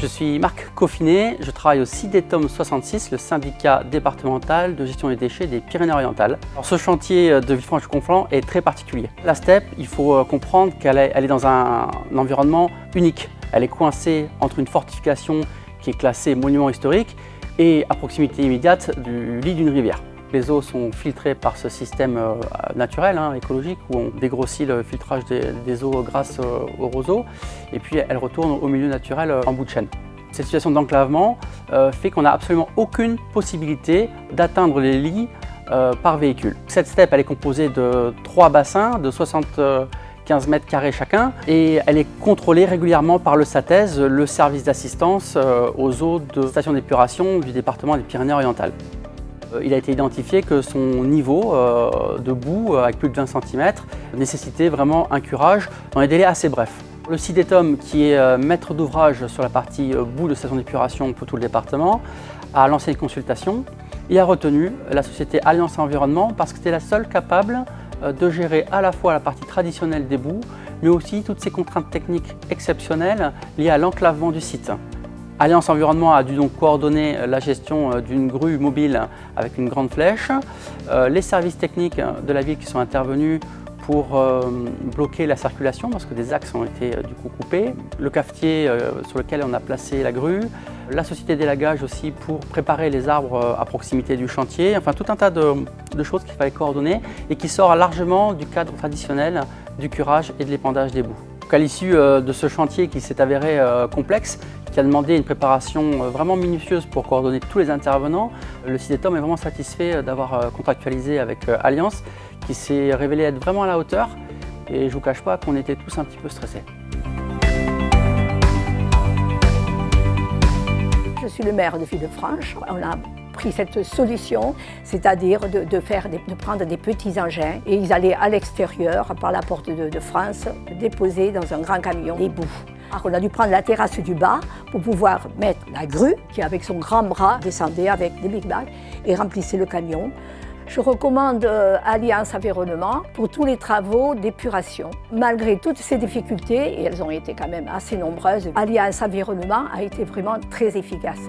Je suis Marc Coffinet, je travaille au CIDETOM 66, le syndicat départemental de gestion des déchets des Pyrénées-Orientales. Ce chantier de Villefranche-Conflans est très particulier. La STEP, il faut comprendre qu'elle est dans un environnement unique. Elle est coincée entre une fortification qui est classée monument historique et à proximité immédiate du lit d'une rivière. Les eaux sont filtrées par ce système naturel, écologique, où on dégrossit le filtrage des eaux grâce aux roseaux, et puis elles retournent au milieu naturel en bout de chaîne. Cette situation d'enclavement fait qu'on n'a absolument aucune possibilité d'atteindre les lits par véhicule. Cette STEP, elle est composée de 3 bassins de 75 mètres carrés chacun, et elle est contrôlée régulièrement par le SATES, le service d'assistance aux eaux de station d'épuration du département des Pyrénées-Orientales. Il a été identifié que son niveau de boue, avec plus de 20 cm, nécessitait vraiment un curage dans des délais assez brefs. Le CIDETOM, qui est maître d'ouvrage sur la partie boue de station d'épuration pour tout le département, a lancé une consultation. Il a retenu la société Alliance Environnement parce que c'était la seule capable de gérer à la fois la partie traditionnelle des boues, mais aussi toutes ces contraintes techniques exceptionnelles liées à l'enclavement du site. Alliance Environnement a dû donc coordonner la gestion d'une grue mobile avec une grande flèche, les services techniques de la ville qui sont intervenus pour bloquer la circulation parce que des axes ont été du coup coupés, le cafetier sur lequel on a placé la grue, la société d'élagage aussi pour préparer les arbres à proximité du chantier, enfin tout un tas de choses qu'il fallait coordonner et qui sort largement du cadre traditionnel du curage et de l'épandage des boues. Donc à l'issue de ce chantier qui s'est avéré complexe, qui a demandé une préparation vraiment minutieuse pour coordonner tous les intervenants, le CIDETOM est vraiment satisfait d'avoir contractualisé avec Alliance, qui s'est révélé être vraiment à la hauteur, et je ne vous cache pas qu'on était tous un petit peu stressés. Je suis le maire de Villefranche. On a pris cette solution, c'est-à-dire de prendre des petits engins et ils allaient à l'extérieur, par la porte de France, déposer dans un grand camion les boues. Alors on a dû prendre la terrasse du bas pour pouvoir mettre la grue qui, avec son grand bras, descendait avec des big bags et remplissait le camion. Je recommande Alliance Environnement pour tous les travaux d'épuration. Malgré toutes ces difficultés, et elles ont été quand même assez nombreuses, Alliance Environnement a été vraiment très efficace.